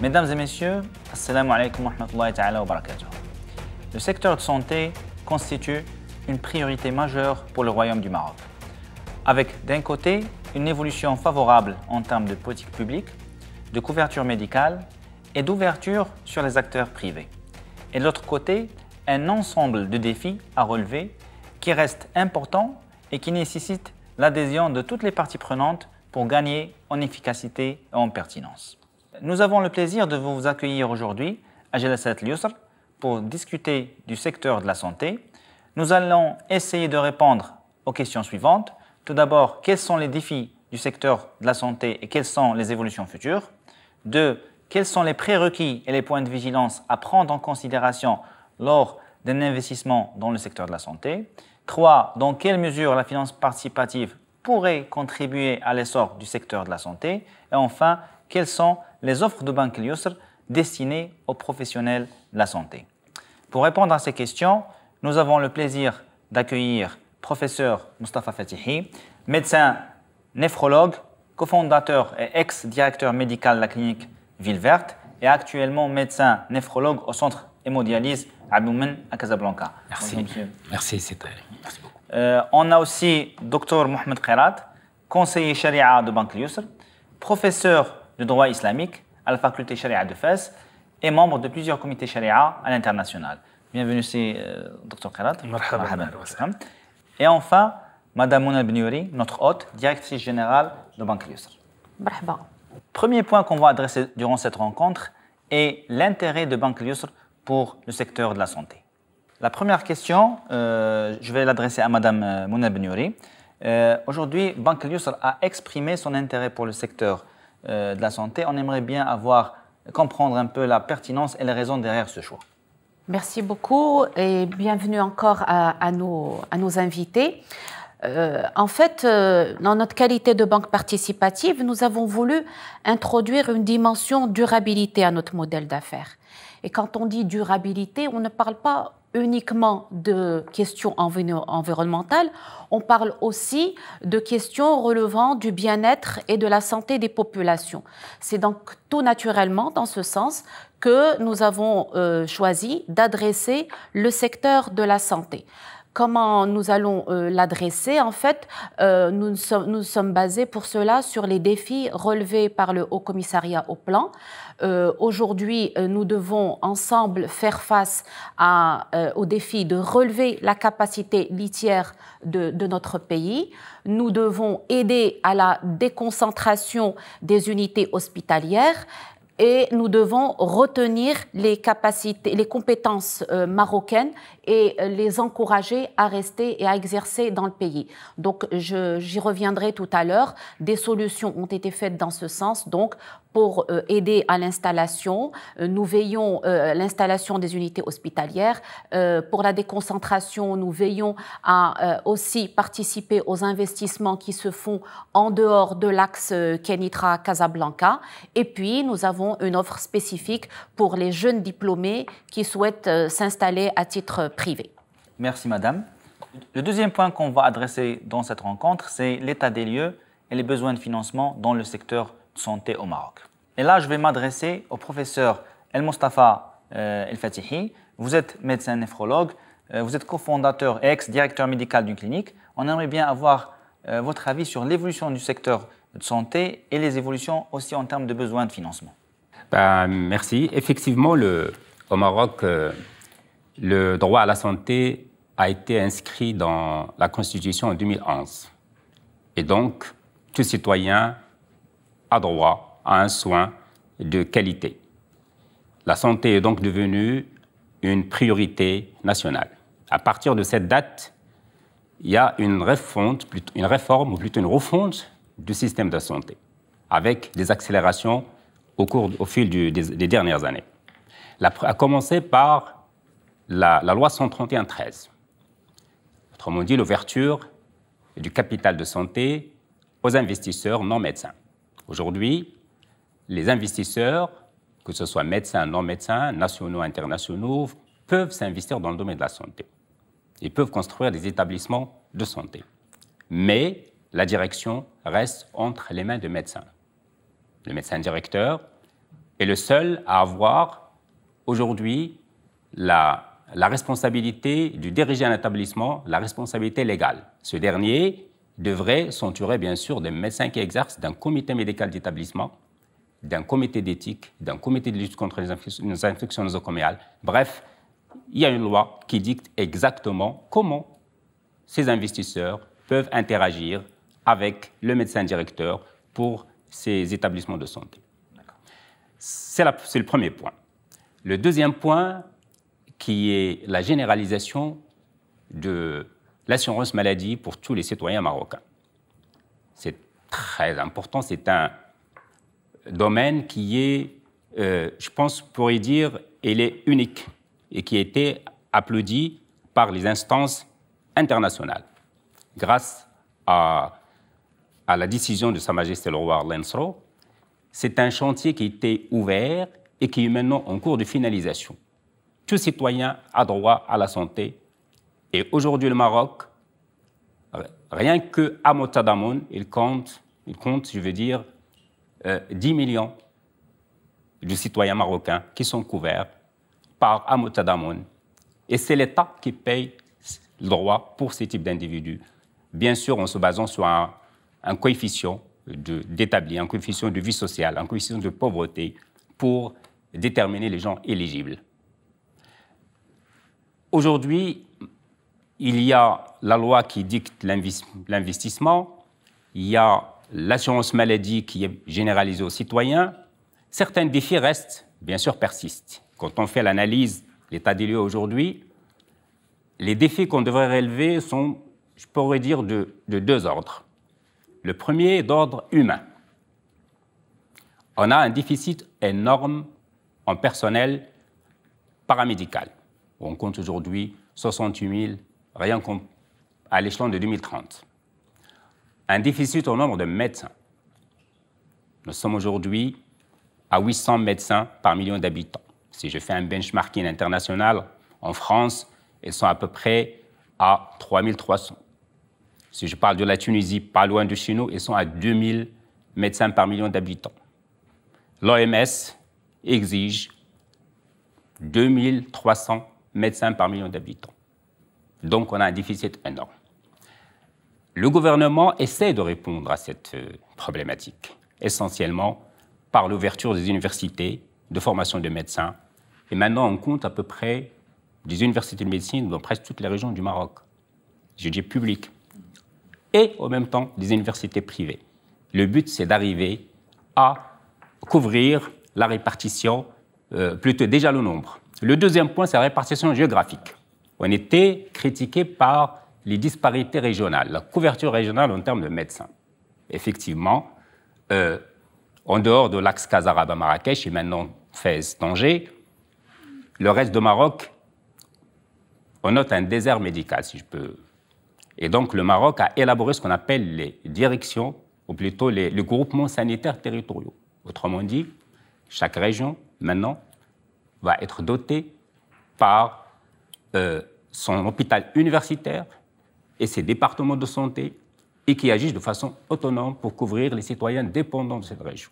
Mesdames et messieurs, assalamu alaikum wa rahmatullahi ta'ala wa barakatuh. Le secteur de santé constitue une priorité majeure pour le Royaume du Maroc, avec d'un côté une évolution favorable en termes de politique publique, de couverture médicale et d'ouverture sur les acteurs privés, et de l'autre côté un ensemble de défis à relever qui restent importants et qui nécessitent l'adhésion de toutes les parties prenantes pour gagner en efficacité et en pertinence. Nous avons le plaisir de vous accueillir aujourd'hui à Jalasat al-Yusr pour discuter du secteur de la santé. Nous allons essayer de répondre aux questions suivantes. Tout d'abord, quels sont les défis du secteur de la santé et quelles sont les évolutions futures? 2. Quels sont les prérequis et les points de vigilance à prendre en considération lors d'un investissement dans le secteur de la santé? 3. Dans quelle mesure la finance participative pourrait contribuer à l'essor du secteur de la santé? Et enfin, quelles sont les offres de Banque al-Yusr destinées aux professionnels de la santé? Pour répondre à ces questions, nous avons le plaisir d'accueillir professeur Moustapha Fatihi, médecin néphrologue, cofondateur et ex-directeur médical de la clinique Ville Verte et actuellement médecin néphrologue au centre hémodialyse Aboumen à Casablanca. Merci. Bonjour, monsieur. Merci, c'est très. Merci beaucoup. On a aussi Dr Mohamed Khairat, conseiller charia de Banque al-Yusr, professeur de droit islamique à la faculté charia de Fès et membre de plusieurs comités charia à l'international. Bienvenue, c'est Dr Khairat. Marhaba. Et enfin, Madame Mouna Bniouri, notre hôte, directrice générale de Banque al-Yusr. Marhaba. Premier point qu'on va adresser durant cette rencontre est l'intérêt de Banque al-Yusr pour le secteur de la santé. La première question, je vais l'adresser à Madame Mouna Bniouri. Aujourd'hui, Banque al-Yusr a exprimé son intérêt pour le secteur de la santé. On aimerait bien comprendre un peu la pertinence et les raisons derrière ce choix. Merci beaucoup et bienvenue encore à nos invités. En fait, dans notre qualité de banque participative, nous avons voulu introduire une dimension durabilité à notre modèle d'affaires. Et quand on dit durabilité, on ne parle pas uniquement de questions environnementales, on parle aussi de questions relevant du bien-être et de la santé des populations. C'est donc tout naturellement dans ce sens que nous avons choisi d'adresser le secteur de la santé. Comment nous allons l'adresser? En fait, nous sommes basés pour cela sur les défis relevés par le Haut Commissariat au Plan. Aujourd'hui, nous devons ensemble faire face au défi de relever la capacité litière de notre pays. Nous devons aider à la déconcentration des unités hospitalières. Et nous devons retenir les capacités, les compétences marocaines et les encourager à rester et à exercer dans le pays. Donc, j'y reviendrai tout à l'heure. Des solutions ont été faites dans ce sens. Donc, pour aider à l'installation, nous veillons à l'installation des unités hospitalières. Pour la déconcentration, nous veillons à aussi participer aux investissements qui se font en dehors de l'axe Kenitra-Casablanca. Et puis, nous avons une offre spécifique pour les jeunes diplômés qui souhaitent s'installer à titre privé. Merci, madame. Le deuxième point qu'on va adresser dans cette rencontre, c'est l'état des lieux et les besoins de financement dans le secteur de santé au Maroc. Et là, je vais m'adresser au professeur El Moustapha El Fatihi. Vous êtes médecin néphrologue, vous êtes cofondateur et ex-directeur médical d'une clinique. On aimerait bien avoir votre avis sur l'évolution du secteur de santé et les évolutions aussi en termes de besoins de financement. Merci. Effectivement, au Maroc, le droit à la santé a été inscrit dans la Constitution en 2011. Et donc, tout citoyen a droit à un soin de qualité. La santé est donc devenue une priorité nationale. À partir de cette date, il y a une réforme ou plutôt une refonte du système de santé, avec des accélérations au fil des dernières années. À commencer par la loi 131/13. Autrement dit, l'ouverture du capital de santé aux investisseurs non médecins. Aujourd'hui, les investisseurs, que ce soit médecins, non médecins, nationaux, internationaux, peuvent s'investir dans le domaine de la santé. Ils peuvent construire des établissements de santé. Mais la direction reste entre les mains de médecins. Le médecin directeur est le seul à avoir aujourd'hui la responsabilité de diriger un établissement, la responsabilité légale. Ce dernier devrait s'entourer bien sûr des médecins qui exercent, d'un comité médical d'établissement, d'un comité d'éthique, d'un comité de lutte contre les infections nosocomiales. Bref, il y a une loi qui dicte exactement comment ces investisseurs peuvent interagir avec le médecin directeur pour ces établissements de santé. C'est le premier point. Le deuxième point, qui est la généralisation de l'assurance maladie pour tous les citoyens marocains. C'est très important, c'est un domaine qui est, je pense, pour y dire, il est unique et qui a été applaudi par les instances internationales grâce à la décision de Sa Majesté le roi Lensro. C'est un chantier qui a été ouvert et qui est maintenant en cours de finalisation. Tout citoyen a droit à la santé. Et aujourd'hui, le Maroc, rien qu'à Motadamoun, il compte, je veux dire, 10 millions de citoyens marocains qui sont couverts par Amotadamoun. Et c'est l'État qui paye le droit pour ce type d'individus. Bien sûr, en se basant sur un coefficient d'établi, un coefficient de vie sociale, un coefficient de pauvreté pour déterminer les gens éligibles. Aujourd'hui, il y a la loi qui dicte l'investissement, il y a l'assurance maladie qui est généralisée aux citoyens. Certains défis restent, bien sûr, persistent. Quand on fait l'analyse, l'état des lieux aujourd'hui, les défis qu'on devrait relever sont, je pourrais dire, de deux ordres. Le premier est d'ordre humain. On a un déficit énorme en personnel paramédical. On compte aujourd'hui 68 000, rien qu'à l'échelon de 2030. Un déficit au nombre de médecins. Nous sommes aujourd'hui à 800 médecins par million d'habitants. Si je fais un benchmarking international, en France, ils sont à peu près à 3300. Si je parle de la Tunisie, pas loin de chez nous, ils sont à 2000 médecins par million d'habitants. L'OMS exige 2300 médecins par million d'habitants. Donc, on a un déficit énorme. Le gouvernement essaie de répondre à cette problématique, essentiellement par l'ouverture des universités de formation de médecins. Et maintenant, on compte à peu près des universités de médecine dans presque toutes les régions du Maroc. Je dis publiques. Et en même temps, des universités privées. Le but, c'est d'arriver à couvrir la répartition, plutôt déjà le nombre. Le deuxième point, c'est la répartition géographique. On était critiqué par les disparités régionales, la couverture régionale en termes de médecins. Effectivement, en dehors de l'axe Casarab à Marrakech et maintenant Fès, Tanger, le reste du Maroc, on note un désert médical, si je peux. Et donc, le Maroc a élaboré ce qu'on appelle les directions, ou plutôt les groupements sanitaires territoriaux. Autrement dit, chaque région, maintenant, va être dotée par son hôpital universitaire et ses départements de santé et qui agissent de façon autonome pour couvrir les citoyens dépendants de cette région.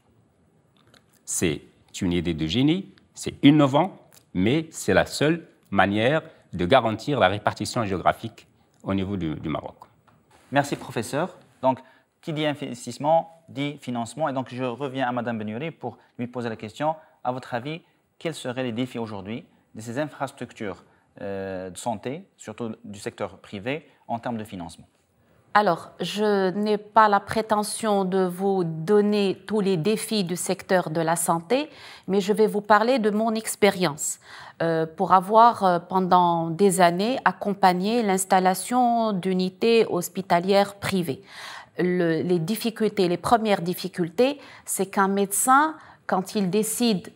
C'est une idée de génie, c'est innovant, mais c'est la seule manière de garantir la répartition géographique au niveau du Maroc. Merci, professeur. Donc, qui dit investissement, dit financement. Et donc, je reviens à Mme Benyouri pour lui poser la question. À votre avis, quels seraient les défis aujourd'hui de ces infrastructures de santé, surtout du secteur privé, en termes de financement? Alors, je n'ai pas la prétention de vous donner tous les défis du secteur de la santé, mais je vais vous parler de mon expérience pour avoir pendant des années accompagné l'installation d'unités hospitalières privées. Les difficultés, les premières difficultés, c'est qu'un médecin, quand il décide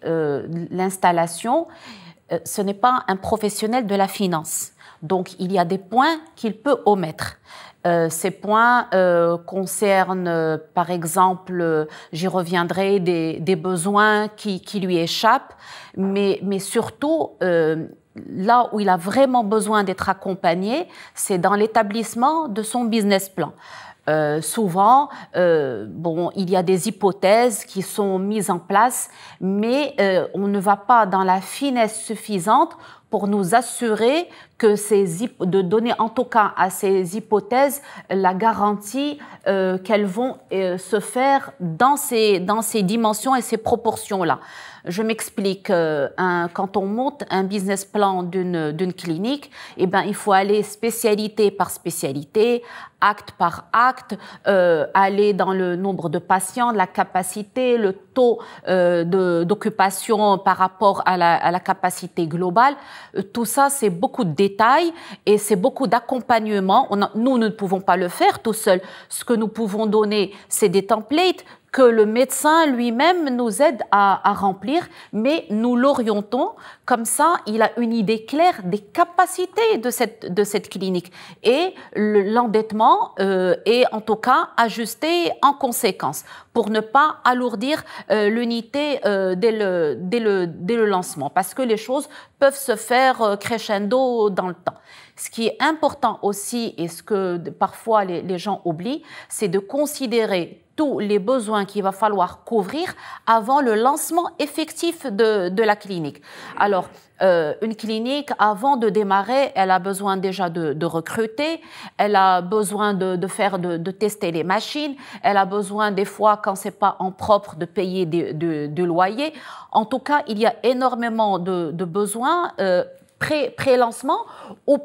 l'installation, ce n'est pas un professionnel de la finance. Donc, il y a des points qu'il peut omettre. Ces points concernent, par exemple, j'y reviendrai, des besoins qui lui échappent, mais surtout, là où il a vraiment besoin d'être accompagné, c'est dans l'établissement de son business plan. Souvent, bon, il y a des hypothèses qui sont mises en place, mais on ne va pas dans la finesse suffisante pour nous assurer que de donner en tout cas à ces hypothèses la garantie qu'elles vont se faire dans ces dimensions et ces proportions-là. Je m'explique, quand on monte un business plan d'une clinique, eh ben, il faut aller spécialité par spécialité, acte par acte, aller dans le nombre de patients, la capacité, le taux d'occupation par rapport à la capacité globale. Tout ça, c'est beaucoup de détails et c'est beaucoup d'accompagnement. Nous ne pouvons pas le faire tout seul. Ce que nous pouvons donner, c'est des templates que le médecin lui-même nous aide à remplir, mais nous l'orientons. Comme ça, il a une idée claire des capacités de cette clinique. Et l'endettement est en tout cas ajusté en conséquence pour ne pas alourdir l'unité dès le lancement, parce que les choses peuvent se faire crescendo dans le temps. Ce qui est important aussi, et ce que parfois les gens oublient, c'est de considérer tous les besoins qu'il va falloir couvrir avant le lancement effectif de la clinique. Alors, une clinique, avant de démarrer, elle a besoin déjà de recruter, elle a besoin de tester les machines, elle a besoin des fois, quand c'est pas en propre, de payer du loyer. En tout cas, il y a énormément de besoins pré-lancement ou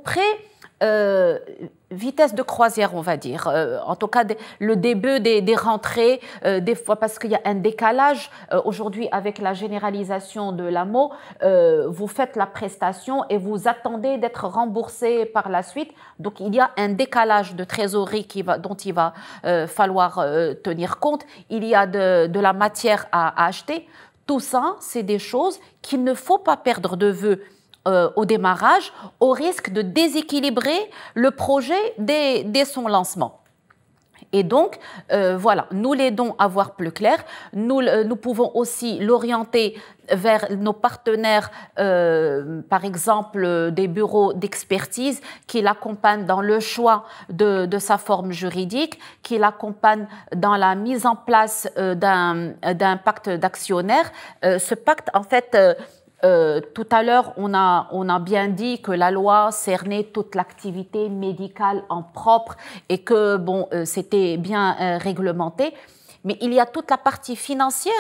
vitesse de croisière, on va dire. En tout cas, le début des rentrées, des fois, parce qu'il y a un décalage. Aujourd'hui, avec la généralisation de l'AMO, vous faites la prestation et vous attendez d'être remboursé par la suite. Donc, il y a un décalage de trésorerie dont il va falloir tenir compte. Il y a de la matière à acheter. Tout ça, c'est des choses qu'il ne faut pas perdre de vue au démarrage, au risque de déséquilibrer le projet dès son lancement. Et donc, voilà, nous l'aidons à voir plus clair. Nous pouvons aussi l'orienter vers nos partenaires, par exemple des bureaux d'expertise qui l'accompagnent dans le choix de sa forme juridique, qui l'accompagnent dans la mise en place d'un pacte d'actionnaires. Ce pacte, en fait, tout à l'heure, on a bien dit que la loi cernait toute l'activité médicale en propre et que bon, c'était bien réglementé. Mais il y a toute la partie financière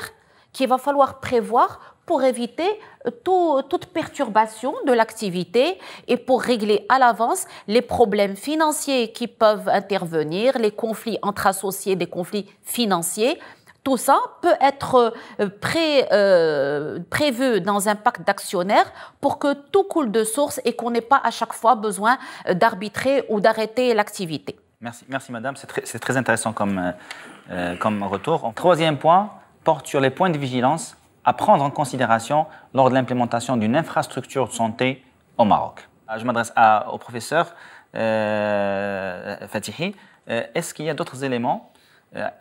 qu'il va falloir prévoir pour éviter toute perturbation de l'activité et pour régler à l'avance les problèmes financiers qui peuvent intervenir, les conflits entre associés, des conflits financiers. Tout ça peut être prévu dans un pacte d'actionnaires pour que tout coule de source et qu'on n'ait pas à chaque fois besoin d'arbitrer ou d'arrêter l'activité. Merci madame, c'est très intéressant comme retour. Troisième point porte sur les points de vigilance à prendre en considération lors de l'implémentation d'une infrastructure de santé au Maroc. Je m'adresse au professeur Fatihi. Est-ce qu'il y a d'autres éléments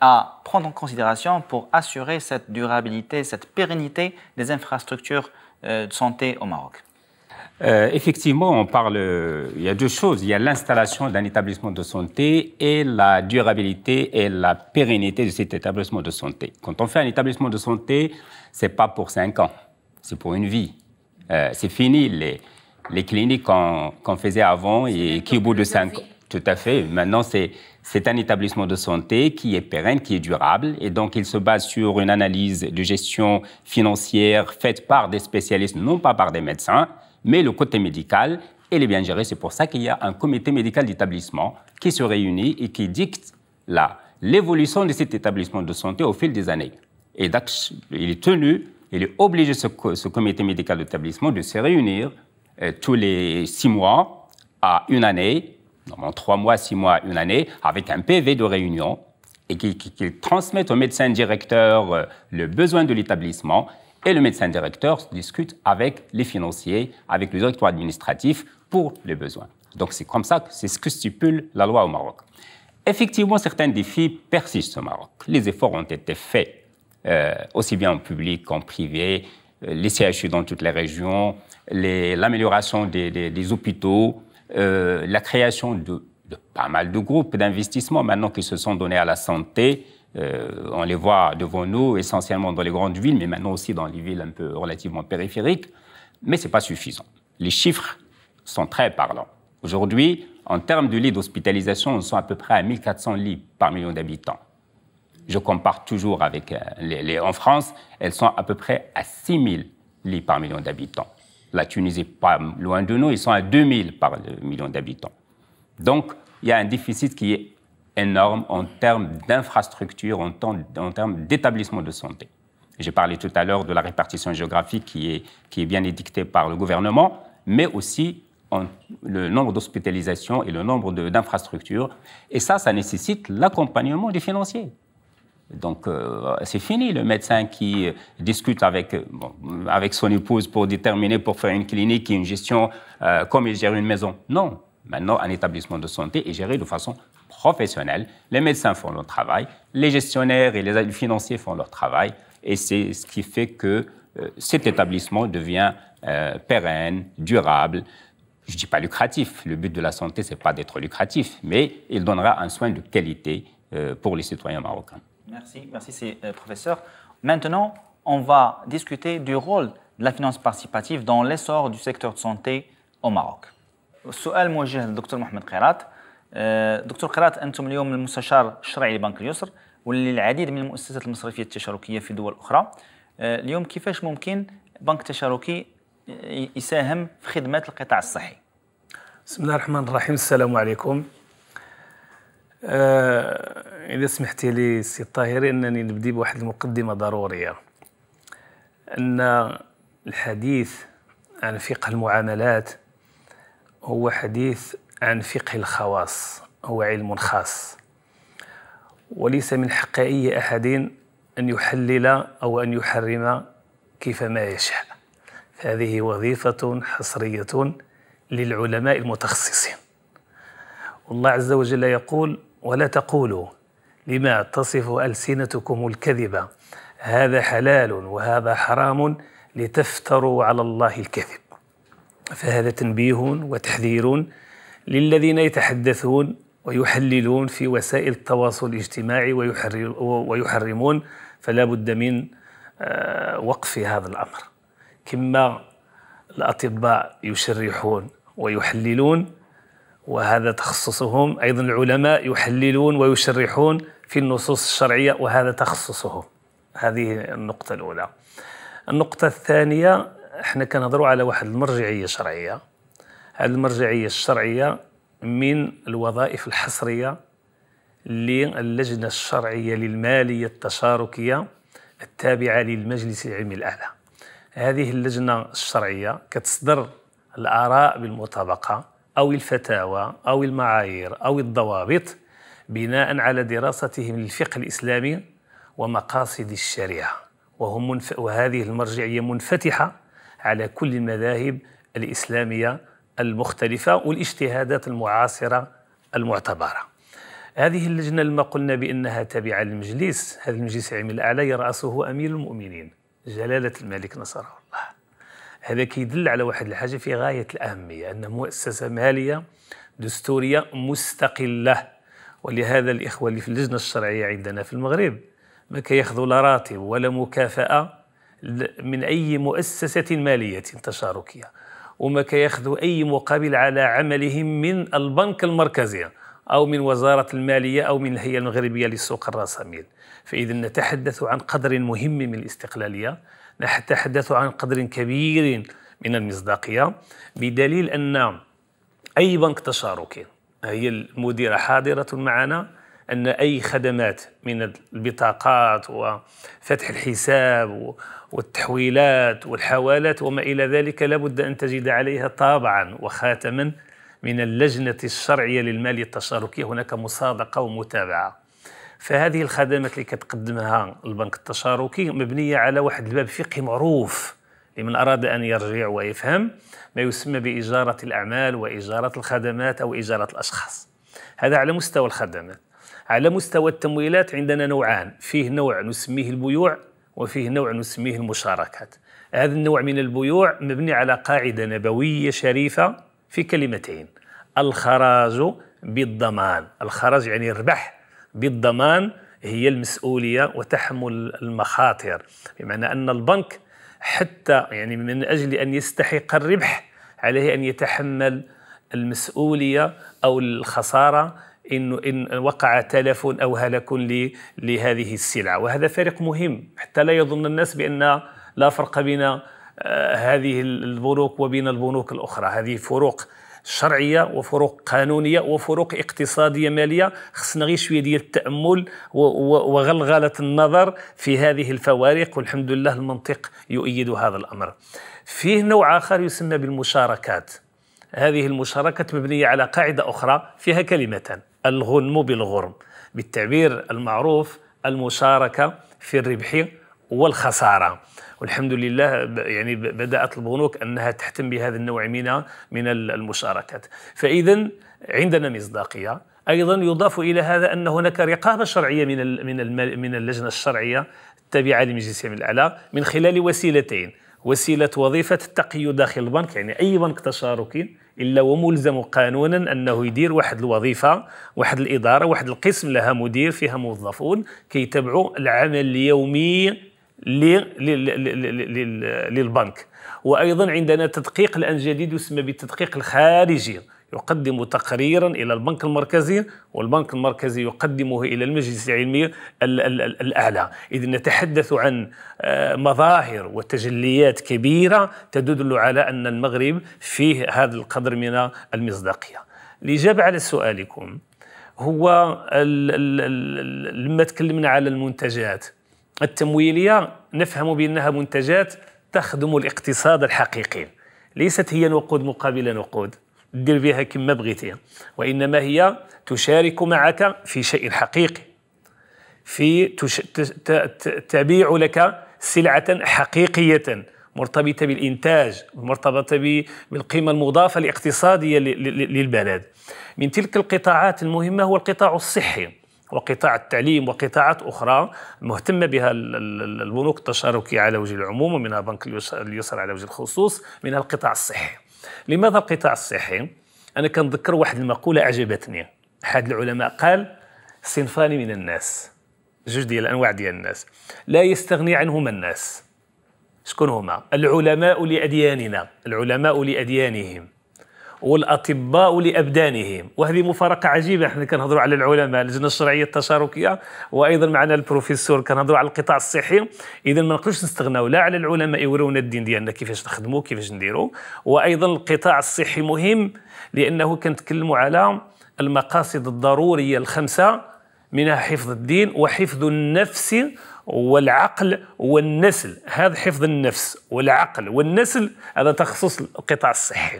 à prendre en considération pour assurer cette durabilité, cette pérennité des infrastructures de santé au Maroc? Effectivement, il y a deux choses. Il y a l'installation d'un établissement de santé et la durabilité et la pérennité de cet établissement de santé. Quand on fait un établissement de santé, ce n'est pas pour 5 ans, c'est pour une vie. C'est fini les cliniques qu'on faisait avant et qui, au bout de 5 ans, tout à fait, maintenant c'est un établissement de santé qui est pérenne, qui est durable, et donc il se base sur une analyse de gestion financière faite par des spécialistes, non pas par des médecins, mais le côté médical, il est bien géré. C'est pour ça qu'il y a un comité médical d'établissement qui se réunit et qui dicte l'évolution de cet établissement de santé au fil des années. Et donc, il est obligé, ce comité médical d'établissement, de se réunir tous les 6 mois à une année, normalement 3 mois, 6 mois, une année, avec un PV de réunion et qu'ils transmettent au médecin directeur le besoin de l'établissement. Et le médecin directeur discute avec les financiers, avec le directoire administratif pour les besoins. Donc c'est comme ça, c'est ce que stipule la loi au Maroc. Effectivement, certains défis persistent au Maroc. Les efforts ont été faits, aussi bien en public qu'en privé, les CHU dans toutes les régions, l'amélioration des hôpitaux, la création de de pas mal de groupes d'investissement maintenant qui se sont donnés à la santé. On les voit devant nous, essentiellement dans les grandes villes, mais maintenant aussi dans les villes un peu relativement périphériques. Mais ce n'est pas suffisant. Les chiffres sont très parlants. Aujourd'hui, en termes de lits d'hospitalisation, on sont à peu près à 1400 lits par million d'habitants. Je compare toujours avec en France, elles sont à peu près à 6000 lits par million d'habitants. La Tunisie n'est pas loin de nous, ils sont à 2000 par million d'habitants. Donc, il y a un déficit qui est énorme en termes d'infrastructures, en termes d'établissements de santé. J'ai parlé tout à l'heure de la répartition géographique qui est bien édictée par le gouvernement, mais aussi le nombre d'hospitalisations et le nombre d'infrastructures. Et ça nécessite l'accompagnement des financiers. Donc, c'est fini le médecin qui discute avec son épouse pour déterminer, pour faire une clinique et une gestion, comme il gère une maison. Non. Maintenant, un établissement de santé est géré de façon professionnelle. Les médecins font leur travail, les gestionnaires et les financiers font leur travail. Et c'est ce qui fait que cet établissement devient pérenne, durable. Je ne dis pas lucratif. Le but de la santé, ce n'est pas d'être lucratif, mais il donnera un soin de qualité pour les citoyens marocains. Merci professeur. Maintenant, on va discuter du rôle de la finance participative dans l'essor du secteur de santé au Maroc. السؤال موجه للدكتور محمد قيراط. دكتور قيراط، أنتم اليوم المستشار الشرعي لبنك اليسر واللي العديد من المؤسسات المصرفية التشاركية في دول أخرى. اليوم كيفاش ممكن بنك تشاركي يساهم في خدمات القطاع الصحي؟ بسم الله الرحمن الرحيم. السلام عليكم. إذا سمحتي لي سي الطاهري أنني نبدي بواحد المقدمة ضرورية، أن الحديث عن فقه المعاملات هو حديث عن فقه الخواص، هو علم خاص، وليس من حق أي أحد أن يحلل أو أن يحرم كيفما يشاء. هذه وظيفة حصرية للعلماء المتخصصين. والله عز وجل يقول: ولا تقولوا لما تصف ألسنتكم الكذب هذا حلال وهذا حرام لتفتروا على الله الكذب. فهذا تنبيه وتحذير للذين يتحدثون ويحللون في وسائل التواصل الاجتماعي ويحرمون، فلا بد من وقف هذا الأمر. كما الأطباء يشرحون ويحللون وهذا تخصصهم، أيضا العلماء يحللون ويشرحون في النصوص الشرعية وهذا تخصصهم. هذه النقطة الأولى. النقطة الثانية، احنا كنهضروا على واحد المرجعية شرعية. هذه المرجعية الشرعية من الوظائف الحصرية للجنة الشرعية للمالية التشاركية التابعة للمجلس العلمي الأعلى. هذه اللجنة الشرعية كتصدر الآراء بالمطابقة أو الفتاوى أو المعايير أو الضوابط بناء على دراستهم للفقه الإسلامي ومقاصد الشريعة، وهذه المرجعية منفتحة على كل المذاهب الإسلامية المختلفة والاجتهادات المعاصرة المعتبرة. هذه اللجنة لما قلنا بأنها تابعة للمجلس، هذا المجلس العلمي الأعلى يرأسه أمير المؤمنين جلالة الملك نصره الله. هذا كيدل على واحد الحاجة في غاية الأهمية، أن مؤسسة مالية دستورية مستقلة. ولهذا الإخوة اللي في اللجنة الشرعية عندنا في المغرب ما كياخذوا لا راتب ولا مكافأة من أي مؤسسة مالية تشاركية، وما كياخذوا أي مقابل على عملهم من البنك المركزي أو من وزارة المالية أو من الهيئة المغربية للسوق الرأسمال. فإذا نتحدث عن قدر مهم من الاستقلالية، نتحدث عن قدر كبير من المصداقية، بدليل أن أي بنك تشاركي، هي المديرة حاضرة معنا، أن أي خدمات من البطاقات وفتح الحساب والتحويلات والحوالات وما إلى ذلك لابد أن تجد عليها طابعا وخاتما من اللجنة الشرعية للمالية التشاركية. هناك مصادقة ومتابعة. فهذه الخدمات اللي كتقدمها البنك التشاركي مبنية على واحد الباب فقهي معروف لمن أراد أن يرجع ويفهم، ما يسمى بإجارة الأعمال وإجارة الخدمات أو إجارة الأشخاص. هذا على مستوى الخدمات. على مستوى التمويلات عندنا نوعان، فيه نوع نسميه البيوع وفيه نوع نسميه المشاركات. هذا النوع من البيوع مبني على قاعدة نبوية شريفة في كلمتين: الخراج بالضمان. الخرج يعني الربح بالضمان هي المسؤولية وتحمل المخاطر، بمعنى أن البنك حتى يعني من أجل أن يستحق الربح عليه أن يتحمل المسؤولية أو الخسارة إن وقع تلف أو هلك لهذه السلعة. وهذا فارق مهم حتى لا يظن الناس بأن لا فرق بين هذه البنوك وبين البنوك الأخرى. هذه فروق شرعية وفروق قانونية وفروق اقتصادية مالية، خصنا غير شوية ديال التأمل وغلغلة النظر في هذه الفوارق، والحمد لله المنطق يؤيد هذا الأمر. فيه نوع آخر يسمى بالمشاركات. هذه المشاركات مبنية على قاعدة أخرى فيها كلمتان: الغنم بالغرم، بالتعبير المعروف المشاركة في الربح والخسارة. والحمد لله يعني بدأت البنوك أنها تهتم بهذا النوع من المشاركات. فإذا عندنا مصداقية. أيضا يضاف إلى هذا أن هناك رقابة شرعية من اللجنة الشرعية التابعة لمجلس الأمين الأعلى من خلال وسيلتين: وسيلة وظيفة التقي داخل البنك، يعني أي بنك تشاركي إلا وملزم قانونا أنه يدير واحد الوظيفة، واحد الإدارة، واحد القسم لها مدير فيها موظفون كي يتبعوا العمل اليومي للبنك. وأيضا عندنا تدقيق الآن جديد يسمى بالتدقيق الخارجي، يقدم تقريرا إلى البنك المركزي والبنك المركزي يقدمه إلى المجلس العلمي الأعلى. إذ نتحدث عن مظاهر وتجليات كبيرة تدل على أن المغرب فيه هذا القدر من المصداقية. الإجابة على سؤالكم هو لما تكلمنا على المنتجات التمويلية نفهم بأنها منتجات تخدم الاقتصاد الحقيقي، ليست هي نقود مقابل نقود دير بها كما بغيتي، وإنما هي تشارك معك في شيء حقيقي، في تبيع لك سلعة حقيقية مرتبطة بالإنتاج، مرتبطة بالقيمة المضافة الاقتصادية للبلد. من تلك القطاعات المهمة هو القطاع الصحي وقطاع التعليم وقطاعات أخرى مهتمة بها البنوك التشاركية على وجه العموم، ومنها بنك اليسر على وجه الخصوص، منها القطاع الصحي. لماذا القطاع الصحي؟ أنا كنذكر واحد المقولة أعجبتني. أحد العلماء قال: صنفان من الناس، جوج ديال الأنواع ديال الناس لا يستغني عنهما الناس. شكون هما؟ العلماء لأدياننا، العلماء لأديانهم، والأطباء لأبدانهم. وهذه مفارقة عجيبة، احنا كنهضروا على العلماء اللجنة الشرعية التشاركية، وأيضا معنا البروفيسور كنهضروا على القطاع الصحي. إذا ما نقدروش نستغناو لا على العلماء يورونا الدين ديالنا كيفاش نخدموا كيفاش نديروا، وأيضا القطاع الصحي مهم لأنه كنتكلموا على المقاصد الضرورية الخمسة، منها حفظ الدين وحفظ النفس والعقل والنسل. هذا حفظ النفس والعقل والنسل هذا تخصص القطاع الصحي.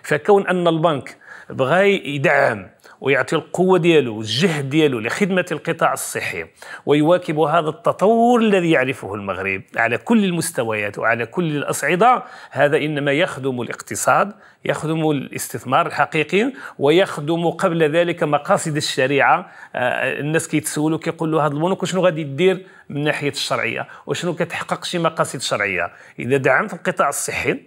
فكون أن البنك بغى يدعم ويعطي القوة ديالو والجهد ديالو لخدمة القطاع الصحي ويواكب هذا التطور الذي يعرفه المغرب على كل المستويات وعلى كل الأصعدة، هذا إنما يخدم الاقتصاد، يخدم الاستثمار الحقيقي، ويخدم قبل ذلك مقاصد الشريعة. الناس كيتسولوا كيقولوا هذا البنوك وشنو غادي دير من ناحية الشرعية وشنو كتحقق شي مقاصد شرعية. إذا دعمت القطاع الصحي،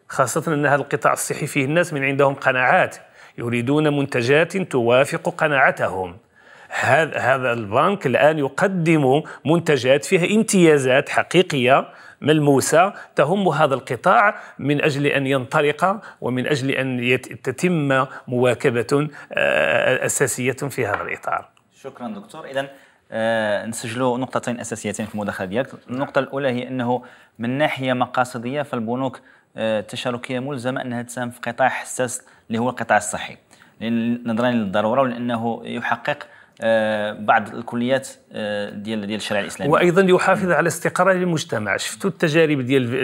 خاصة أن هذا القطاع الصحي فيه الناس من عندهم قناعات يريدون منتجات توافق قناعتهم. هذا البنك الآن يقدم منتجات فيها امتيازات حقيقية ملموسة تهم هذا القطاع من أجل أن ينطلق ومن أجل أن تتم مواكبة أساسية في هذا الإطار. شكرا دكتور. إذن نسجلوا نقطتين أساسيتين في المداخلة ديالك. النقطة الأولى هي أنه من ناحية مقاصدية فالبنوك التشاركية ملزمة أنها تساهم في قطاع حساس اللي هو القطاع الصحي، نظرا للضرورة ولأنه يحقق بعض الكليات ديال الشريعة الإسلامية، وأيضا يحافظ على استقرار المجتمع. شفتوا التجارب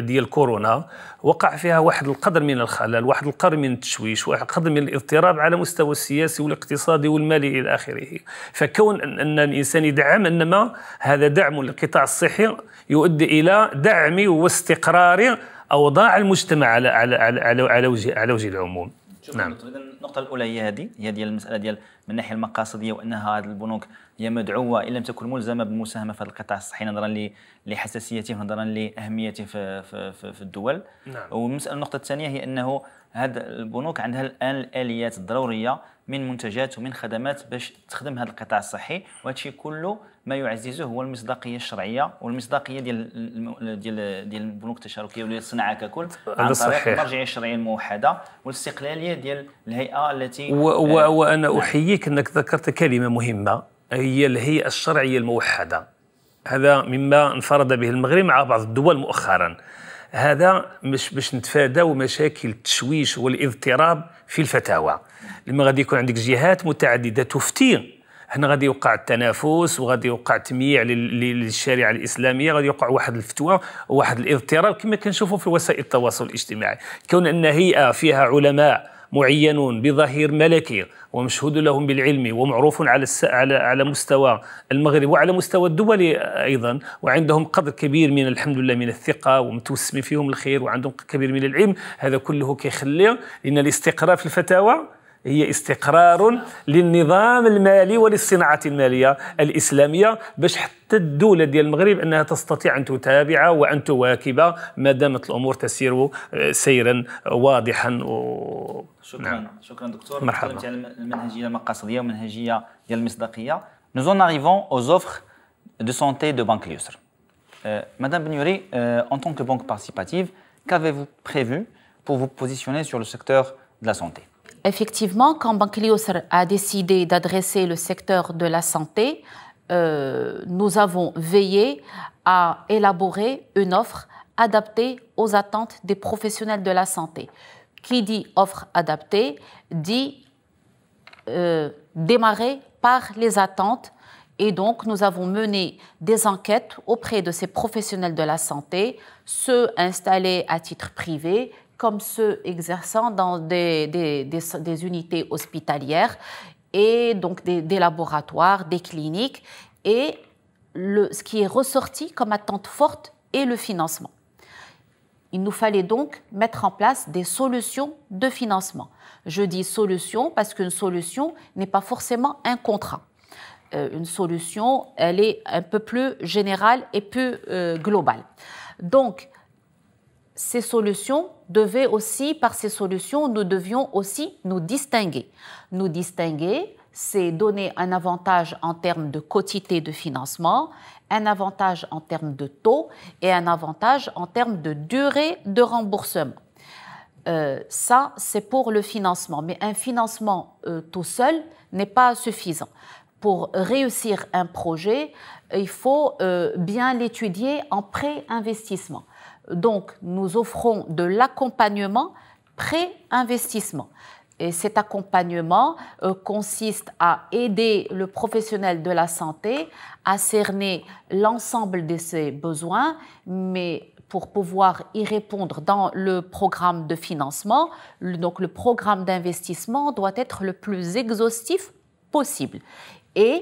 ديال كورونا وقع فيها واحد القدر من الخلل، واحد القدر من التشويش، واحد القدر من الاضطراب على مستوى السياسي والاقتصادي والمالي إلى آخره. فكون أن الإنسان يدعم، إنما هذا دعم للقطاع الصحي يؤدي إلى دعم واستقرار أوضاع المجتمع على وجه العموم. نعم. النقطة الأولى هي هذه، هي ديال المسألة ديال من الناحية المقاصدية، وأنها هذه البنوك هي مدعوة إن لم تكن ملزمة بالمساهمة في القطاع الصحي نظرا لحساسيته ونظرا لأهميته في الدول. نعم. والمسألة النقطة الثانية هي أنه هذه البنوك عندها الآن الآليات الضرورية من منتجات ومن خدمات باش تخدم هذا القطاع الصحي، وهذا الشيء كله ما يعززه هو المصداقيه الشرعيه والمصداقيه ديال البنوك التشاركيه وديال الصناعه ككل عن طريق المرجعيه الشرعيه الموحده والاستقلاليه ديال الهيئه التي وانا احييك انك ذكرت كلمه مهمه، هي الهيئه الشرعيه الموحده. هذا مما انفرد به المغرب مع بعض الدول مؤخرا. هذا مش باش نتفاداو مشاكل التشويش والاضطراب في الفتاوى. لما غادي يكون عندك جهات متعدده تفتي، هنا غادي يوقع التنافس وغادي يوقع تمييع للشريعه الاسلاميه، غادي يوقع واحد الفتوى وواحد الاضطراب كما كنشوفوا في وسائل التواصل الاجتماعي. كون ان هيئه فيها علماء معينون بظهير ملكي ومشهود لهم بالعلم ومعروف على مستوى المغرب وعلى مستوى الدول ايضا، وعندهم قدر كبير من الحمد لله من الثقه ومتوسم فيهم الخير وعندهم كبير من العلم، هذا كله كيخلي لان الاستقرار في الفتاوى هي استقرار للنظام المالي وللصناعه الماليه الاسلاميه، باش حتى الدوله ديال المغرب انها تستطيع ان تتابع وان تواكب ما دامت الامور تسير سيرا واضحا. شكرا دكتور. مرحبا. تكلمت على المنهجيه المقاصديه والمنهجيه ديال المصداقيه. Nous en arrivons aux offres de santé de Banque Al-Yusr. Madame Benouri, en tant que banque participative, qu'avez-vous prévu pour vous positionner sur le secteur de la santé? Effectivement, quand Banque Al-Yusr a décidé d'adresser le secteur de la santé, nous avons veillé à élaborer une offre adaptée aux attentes des professionnels de la santé. Qui dit offre adaptée dit démarrer par les attentes, et donc nous avons mené des enquêtes auprès de ces professionnels de la santé, ceux installés à titre privé comme ceux exerçant dans des unités hospitalières et donc des laboratoires, des cliniques. Et ce qui est ressorti comme attente forte est le financement. Il nous fallait donc mettre en place des solutions de financement. Je dis solution parce qu'une solution n'est pas forcément un contrat. Une solution, elle est un peu plus générale et plus globale. Donc, ces solutions devaient aussi, par ces solutions, nous devions aussi nous distinguer. Nous distinguer, c'est donner un avantage en termes de quotité de financement, un avantage en termes de taux et un avantage en termes de durée de remboursement. Ça, c'est pour le financement. Mais un financement tout seul n'est pas suffisant. Pour réussir un projet, il faut bien l'étudier en pré-investissement. Donc, nous offrons de l'accompagnement pré-investissement. Et cet accompagnement consiste à aider le professionnel de la santé à cerner l'ensemble de ses besoins, mais pour pouvoir y répondre dans le programme de financement, donc le programme d'investissement doit être le plus exhaustif possible. Et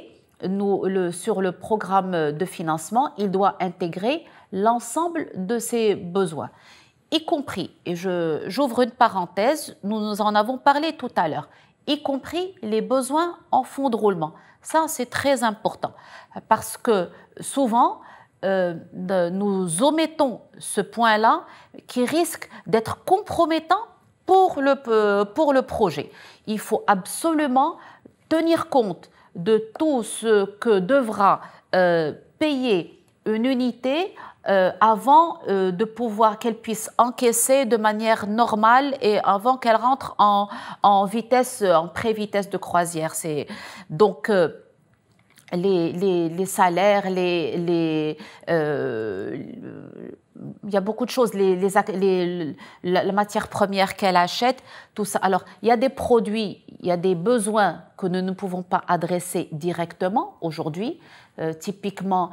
sur le programme de financement, il doit intégrer l'ensemble de ses besoins, y compris, et j'ouvre une parenthèse, nous en avons parlé tout à l'heure, y compris les besoins en fonds de roulement. Ça, c'est très important, parce que souvent, nous omettons ce point-là qui risque d'être compromettant pour le projet. Il faut absolument tenir compte de tout ce que devra payer une unité avant de pouvoir qu'elle puisse encaisser de manière normale et avant qu'elle rentre en pré-vitesse de croisière. Donc les salaires, il y a beaucoup de choses, la matière première qu'elle achète, tout ça. Alors, il y a des produits, il y a des besoins que nous ne pouvons pas adresser directement aujourd'hui. Typiquement,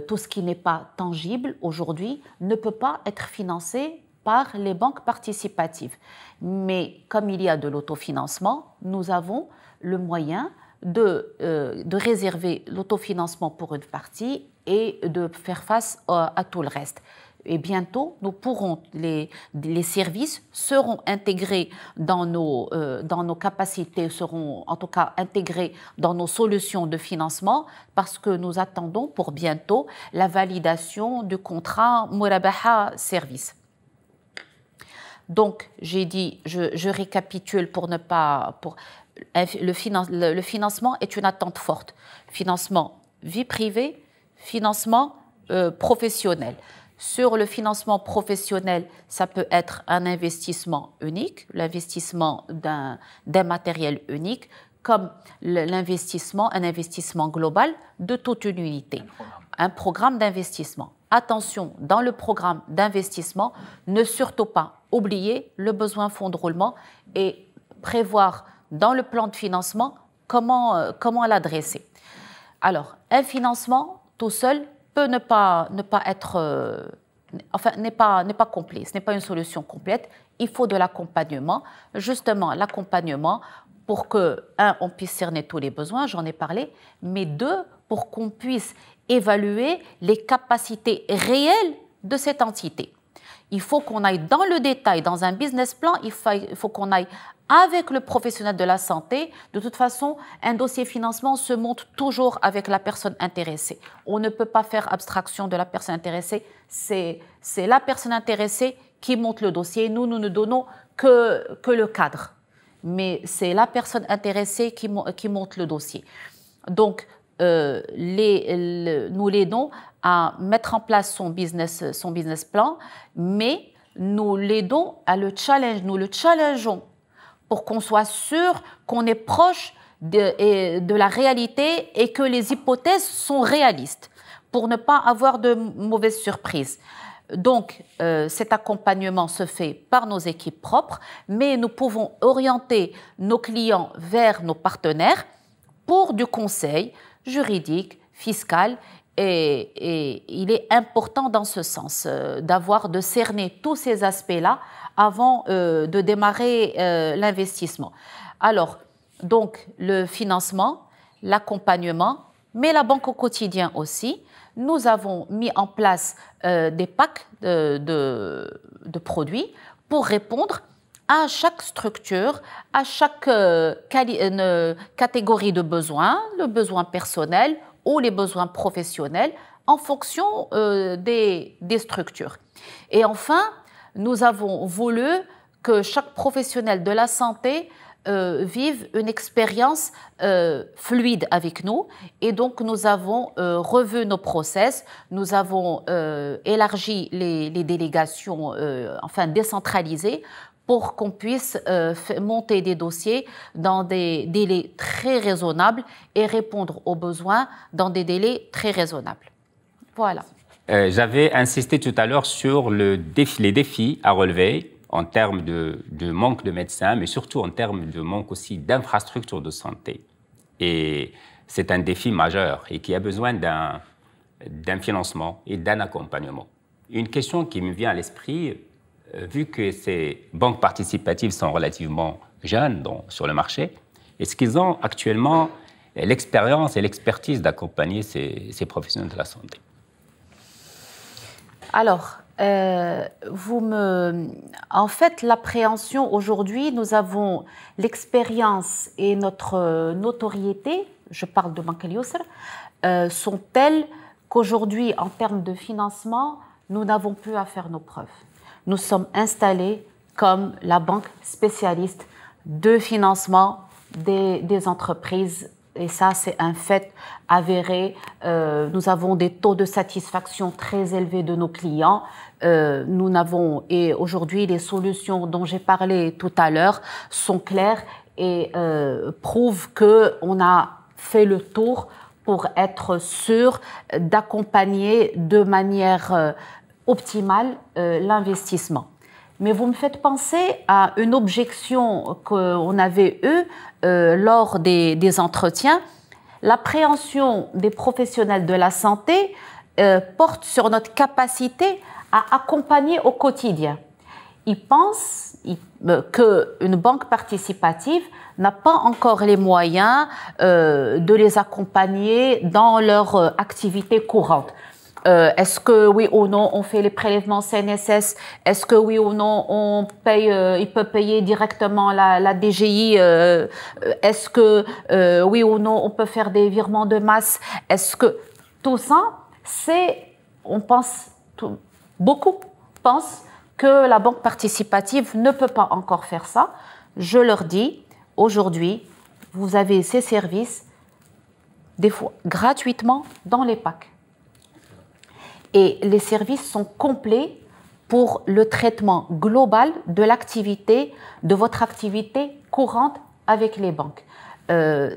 tout ce qui n'est pas tangible aujourd'hui ne peut pas être financé par les banques participatives. Mais comme il y a de l'autofinancement, nous avons le moyen de réserver l'autofinancement pour une partie et de faire face à tout le reste. Et bientôt, nous pourrons, les services seront intégrés dans nos capacités, seront en tout cas intégrés dans nos solutions de financement, parce que nous attendons pour bientôt la validation du contrat Murabaha Service. Donc, j'ai dit, je récapitule pour ne pas... le financement est une attente forte. Financement vie privée, financement professionnel. Sur le financement professionnel, ça peut être un investissement unique, l'investissement d'un matériel unique, comme un investissement global de toute une unité, un programme d'investissement. Attention, dans le programme d'investissement, ne surtout pas oublier le besoin fonds de roulement et prévoir dans le plan de financement comment l'adresser. Alors, un financement tout seul peut ne pas être, n'est pas complet, ce n'est pas une solution complète. Il faut de l'accompagnement, justement l'accompagnement pour que, un, on puisse cerner tous les besoins, j'en ai parlé, mais deux, pour qu'on puisse évaluer les capacités réelles de cette entité. Il faut qu'on aille dans le détail, dans un business plan, il faut qu'on aille avec le professionnel de la santé. De toute façon, un dossier financement se monte toujours avec la personne intéressée. On ne peut pas faire abstraction de la personne intéressée. C'est la personne intéressée qui monte le dossier. Nous ne donnons que le cadre. Mais c'est la personne intéressée qui monte le dossier. Donc, nous l'aidons à mettre en place son business plan, mais nous l'aidons nous le challengeons pour qu'on soit sûr qu'on est proche de la réalité et que les hypothèses sont réalistes, pour ne pas avoir de mauvaises surprises. Donc, cet accompagnement se fait par nos équipes propres, mais nous pouvons orienter nos clients vers nos partenaires pour du conseil juridique, fiscal, et il est important dans ce sens de cerner tous ces aspects-là avant de démarrer l'investissement. Alors, donc, le financement, l'accompagnement, mais la banque au quotidien aussi. Nous avons mis en place des packs de produits pour répondre à chaque structure, à chaque catégorie de besoins, le besoin personnel ou les besoins professionnels, en fonction des structures. Et enfin, nous avons voulu que chaque professionnel de la santé vive une expérience fluide avec nous. Et donc, nous avons revu nos process, nous avons élargi les délégations, décentralisées, pour qu'on puisse monter des dossiers dans des délais très raisonnables et répondre aux besoins dans des délais très raisonnables. Voilà. J'avais insisté tout à l'heure sur les défis à relever en termes de manque de médecins, mais surtout en termes de manque aussi d'infrastructures de santé. Et c'est un défi majeur et qui a besoin d'un financement et d'un accompagnement. Une question qui me vient à l'esprit, vu que ces banques participatives sont relativement jeunes sur le marché, est-ce qu'ils ont actuellement l'expérience et l'expertise d'accompagner ces professionnels de la santé? Alors, en fait, l'appréhension aujourd'hui, nous avons l'expérience et notre notoriété, je parle de Banque Al Yousr, sont telles qu'aujourd'hui, en termes de financement, nous n'avons plus à faire nos preuves. Nous sommes installés comme la banque spécialiste de financement des entreprises. Et ça, c'est un fait avéré. Nous avons des taux de satisfaction très élevés de nos clients. Et aujourd'hui, les solutions dont j'ai parlé tout à l'heure sont claires et prouvent qu'on a fait le tour pour être sûr d'accompagner de manière optimale l'investissement. Mais vous me faites penser à une objection qu'on avait eue lors des entretiens. L'appréhension des professionnels de la santé porte sur notre capacité à accompagner au quotidien. Ils pensent qu'une banque participative n'a pas encore les moyens de les accompagner dans leur activité courante. Est-ce que oui ou non on fait les prélèvements CNSS? Est-ce que oui ou non on paye, il peut payer directement la DGI? Est-ce que oui ou non on peut faire des virements de masse? Est-ce que tout ça, beaucoup pensent que la banque participative ne peut pas encore faire ça. Je leur dis, aujourd'hui, vous avez ces services, des fois gratuitement, dans les packs. Et les services sont complets pour le traitement global de l'activité, de votre activité courante avec les banques.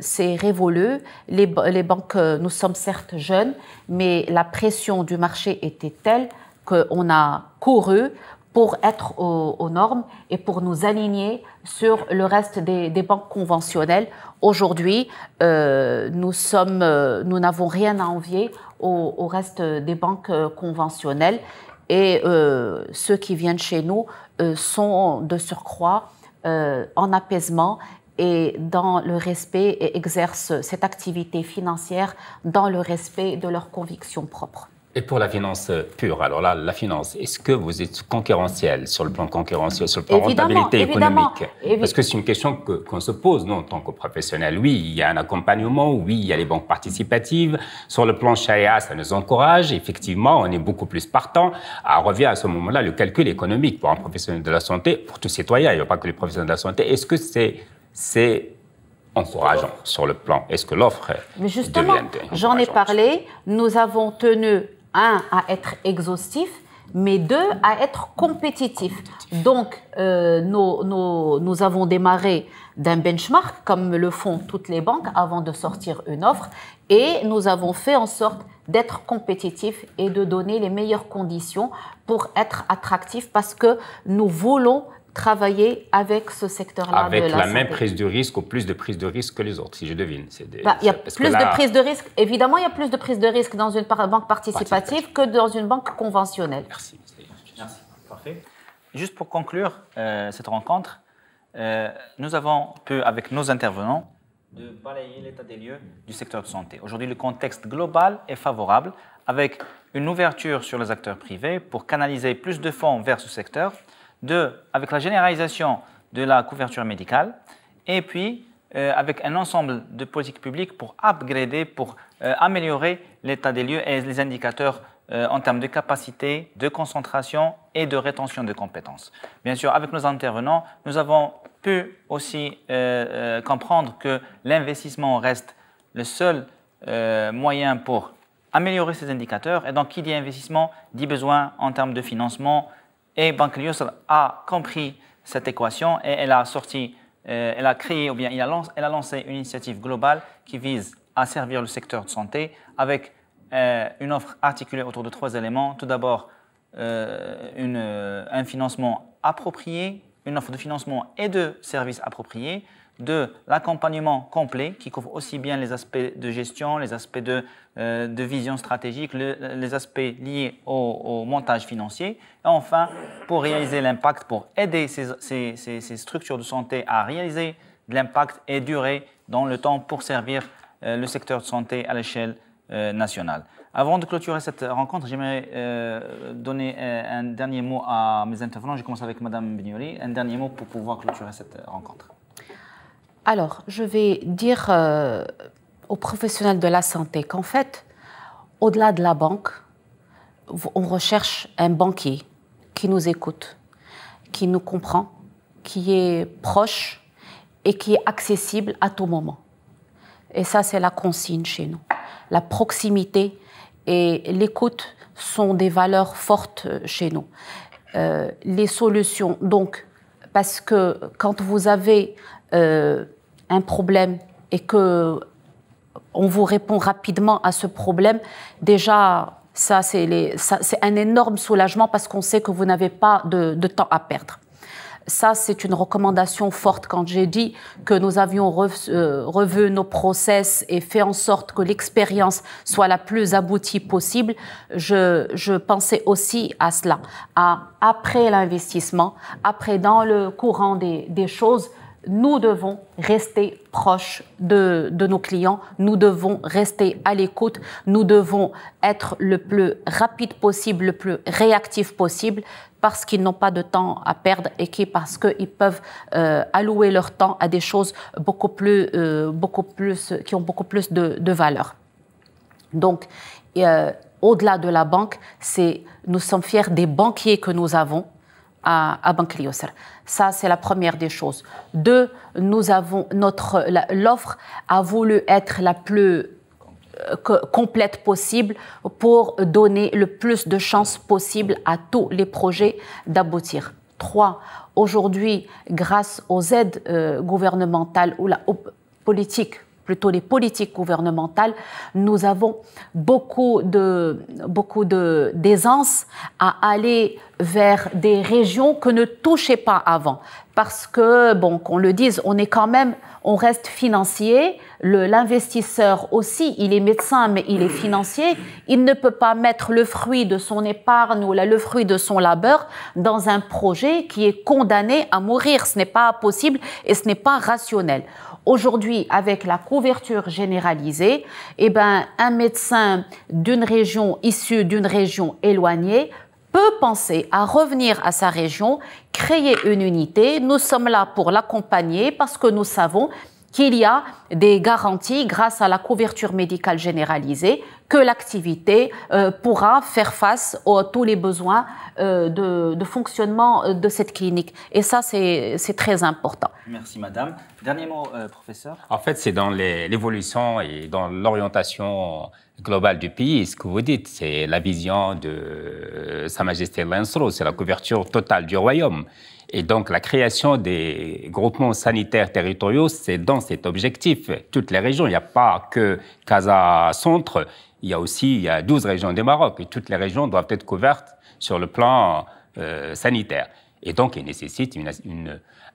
C'est révolu. Les banques, nous sommes certes jeunes, mais la pression du marché était telle qu'on a couru pour être aux normes et pour nous aligner sur le reste des banques conventionnelles. Aujourd'hui, nous n'avons rien à envier au reste des banques conventionnelles et ceux qui viennent chez nous sont de surcroît en apaisement et dans le respect et exercent cette activité financière dans le respect de leurs convictions propres. Et pour la finance pure, alors là, la finance, est-ce que vous êtes concurrentiel sur le plan concurrentiel, sur le plan rentabilité économique? Parce que c'est une question qu'on se pose, nous, en tant que professionnels. Oui, il y a un accompagnement, oui, il y a les banques participatives. Sur le plan charia, ça nous encourage. Effectivement, on est beaucoup plus partant. Alors, revient à ce moment-là le calcul économique pour un professionnel de la santé, pour tout citoyen, il n'y a pas que les professionnels de la santé. Est-ce que c'est encourageant sur le plan? Est-ce que l'offre Mais justement, j'en ai parlé, nous avons tenu à être exhaustif, mais deux, à être compétitif. Donc, nous avons démarré d'un benchmark, comme le font toutes les banques, avant de sortir une offre, et nous avons fait en sorte d'être compétitifs et de donner les meilleures conditions pour être attractifs, parce que nous voulons travailler avec ce secteur-là de la santé. Avec la même prise de risque ou plus de prise de risque que les autres, si je devine. Il y a plus de prise de risque. Évidemment, il y a plus de prise de risque dans une banque participative que dans une banque conventionnelle. Merci. Merci. Parfait. Juste pour conclure cette rencontre, nous avons pu, avec nos intervenants, de balayer l'état des lieux du secteur de santé. Aujourd'hui, le contexte global est favorable, avec une ouverture sur les acteurs privés pour canaliser plus de fonds vers ce secteur. Avec la généralisation de la couverture médicale et puis avec un ensemble de politiques publiques pour upgrader, pour améliorer l'état des lieux et les indicateurs en termes de capacité, de concentration et de rétention de compétences. Bien sûr, avec nos intervenants, nous avons pu aussi comprendre que l'investissement reste le seul moyen pour améliorer ces indicateurs. Et donc, qui dit investissement dit besoin en termes de financement. Et Banque Al-Yusr a compris cette équation et elle a créé, ou bien elle a lancé une initiative globale qui vise à servir le secteur de santé avec une offre articulée autour de 3 éléments. Tout d'abord, un financement approprié, une offre de financement et de services appropriés. 2, l'accompagnement complet qui couvre aussi bien les aspects de gestion, les aspects de vision stratégique, les aspects liés au montage financier. Et enfin, pour réaliser l'impact, pour aider ces structures de santé à réaliser de l'impact et durer dans le temps pour servir le secteur de santé à l'échelle nationale. Avant de clôturer cette rencontre, j'aimerais donner un dernier mot à mes intervenants. Je commence avec Mme Bignouli. Un dernier mot pour pouvoir clôturer cette rencontre. Alors, je vais dire aux professionnels de la santé qu'en fait, au-delà de la banque, on recherche un banquier qui nous écoute, qui nous comprend, qui est proche et qui est accessible à tout moment. Et ça, c'est la consigne chez nous. La proximité et l'écoute sont des valeurs fortes chez nous. Les solutions, donc, parce que quand vous avez un problème et que on vous répond rapidement à ce problème, déjà, ça c'est un énorme soulagement parce qu'on sait que vous n'avez pas de temps à perdre. Ça, c'est une recommandation forte. Quand j'ai dit que nous avions revu nos process et fait en sorte que l'expérience soit la plus aboutie possible, je pensais aussi à cela. Après l'investissement, après dans le courant des choses, nous devons rester proches de nos clients, nous devons rester à l'écoute, nous devons être le plus rapide possible, le plus réactif possible, parce qu'ils n'ont pas de temps à perdre et parce qu'ils peuvent allouer leur temps à des choses qui ont beaucoup plus de valeur. Donc, au-delà de la banque, nous sommes fiers des banquiers que nous avons, à Banque Al-Yusr. Ça, c'est la première des choses. Deux, l'offre a voulu être la plus complète possible pour donner le plus de chances possible à tous les projets d'aboutir. 3. Aujourd'hui, grâce aux aides gouvernementales ou les politiques gouvernementales, nous avons beaucoup d'aisance à aller vers des régions que ne touchaient pas avant. Parce que, qu'on le dise, on reste financier. L'investisseur aussi, il est médecin, mais il est financier. Il ne peut pas mettre le fruit de son épargne ou le fruit de son labeur dans un projet qui est condamné à mourir. Ce n'est pas possible et ce n'est pas rationnel. Aujourd'hui, avec la couverture généralisée, un médecin d'une région issue d'une région éloignée peut penser à revenir à sa région, créer une unité. Nous sommes là pour l'accompagner parce que nous savons qu'il y a des garanties grâce à la couverture médicale généralisée que l'activité pourra faire face à tous les besoins de fonctionnement de cette clinique. Et ça, c'est très important. Merci, madame. Dernier mot, professeur. En fait, c'est dans l'évolution et dans l'orientation globale du pays, ce que vous dites, c'est la vision de Sa Majesté Lancelot, c'est la couverture totale du royaume. Et donc, la création des groupements sanitaires territoriaux, c'est dans cet objectif. Toutes les régions, il n'y a pas que Casa Centre, il y a 12 régions du Maroc et toutes les régions doivent être couvertes sur le plan sanitaire. Et donc, il nécessite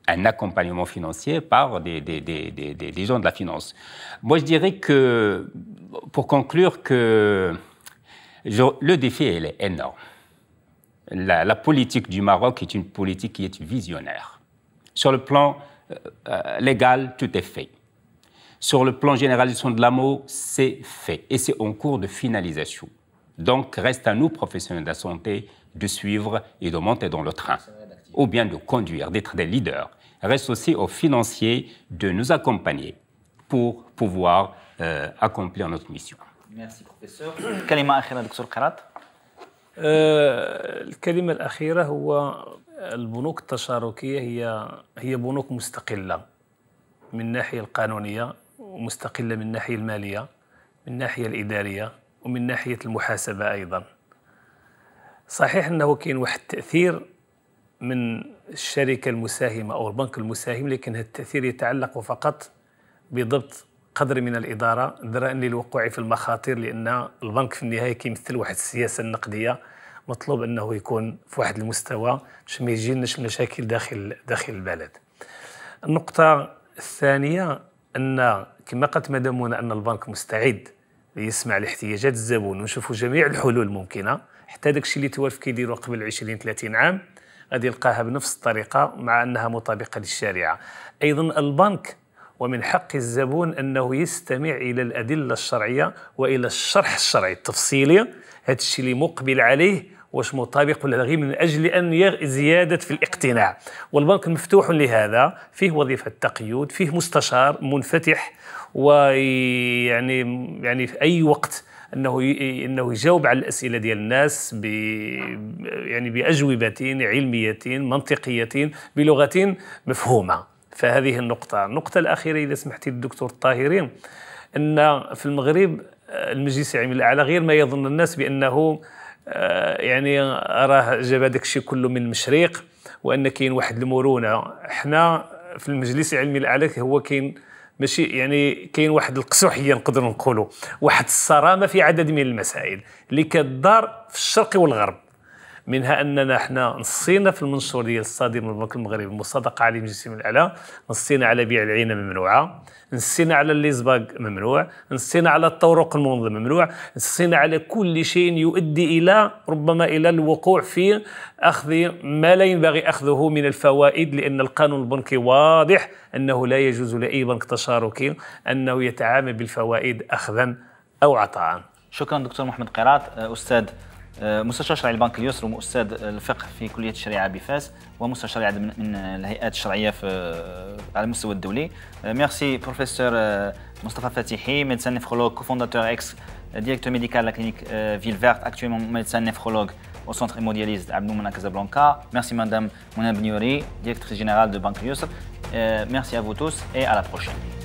un accompagnement financier par des gens de la finance. Moi, je dirais que, pour conclure, que le défi, il est énorme. La politique du Maroc est une politique qui est visionnaire. Sur le plan légal, tout est fait. Sur le plan généralisation de l'AMO, c'est fait et c'est en cours de finalisation. Donc, reste à nous, professionnels de la santé, de suivre et de monter dans le train, ou bien de conduire, d'être des leaders. Reste aussi aux financiers de nous accompagner pour pouvoir accomplir notre mission. Merci, professeur. كلمة أخيرة دكتور قيراط. الكلمة الأخيرة هو البنوك التشاركية هي بنوك مستقلة من الناحية القانونية ومستقلة من الناحية المالية من الناحية الإدارية ومن ناحية المحاسبة أيضا. صحيح أنه كاين واحد التأثير من الشركة المساهمة أو البنك المساهم، لكن هذا التأثير يتعلق فقط بضبط قدر من الإدارة درءا للوقوع في المخاطر، لأن البنك في النهاية كيمثل واحد السياسة النقدية مطلوب أنه يكون في واحد المستوى باش ما يجيناش مشاكل داخل البلد. النقطة الثانية أن كما قالت مدام منى أن البنك مستعد ليسمع لاحتياجات الزبون ونشوفوا جميع الحلول الممكنة، حتى داكشي اللي توالف كيديروا قبل 20-30 عام غادي يلقاها بنفس الطريقة مع أنها مطابقة للشريعة. أيضا البنك ومن حق الزبون أنه يستمع إلى الأدلة الشرعية وإلى الشرح الشرعي التفصيلي، هذا الشيء اللي مقبل عليه واش مطابق ولا غير من أجل أن زيادة في الاقتناع. والبنك مفتوح لهذا، فيه وظيفة تقييد، فيه مستشار منفتح، ويعني في أي وقت أنه يجاوب على الأسئلة ديال الناس بأجوبة علمية منطقية بلغة مفهومة. فهذه النقطة الأخيرة إذا سمحتي الدكتور الطاهري، أن في المغرب المجلس العلمي الأعلى غير ما يظن الناس بأنه راه جاب هذاك الشيء كله من المشرق وأن كاين واحد المرونة. احنا في المجلس العلمي الأعلى هو كاين ماشي كاين واحد القسوحية نقدروا نقولوا، واحد الصرامة في عدد من المسائل اللي كتدار في الشرق والغرب. منها أننا احنا نصينا في المنشور ديال الصادر من البنك المغربي المصادقة على المجلس الأعلى، نصينا على بيع العينة ممنوعة، نصينا على الليزباغ ممنوع، نصينا على الطرق المنظمة ممنوع، نصينا على كل شيء يؤدي إلى ربما إلى الوقوع في أخذ ما لا ينبغي أخذه من الفوائد، لأن القانون البنكي واضح أنه لا يجوز لأي بنك تشاركي أنه يتعامل بالفوائد أخذا أو عطاء. شكرا دكتور محمد قيراط، أستاذ مستشار شرعي البنك اليسر وأستاذ الفقه في كلية الشريعة بفاس ومستشار عدد من الهيئات الشرعية على المستوى الدولي. ميرسي بروفيسور مصطفى فاتحي، médecin néphrologue, cofondateur ex directeur médical de la clinique Ville Verte, actuellement médecin néphrologue au centre hémodialyse Abnou à Casablanca. Merci Madame Mouna Bniouri, directrice générale de Banque Youssef. Merci à vous tous et à la prochaine.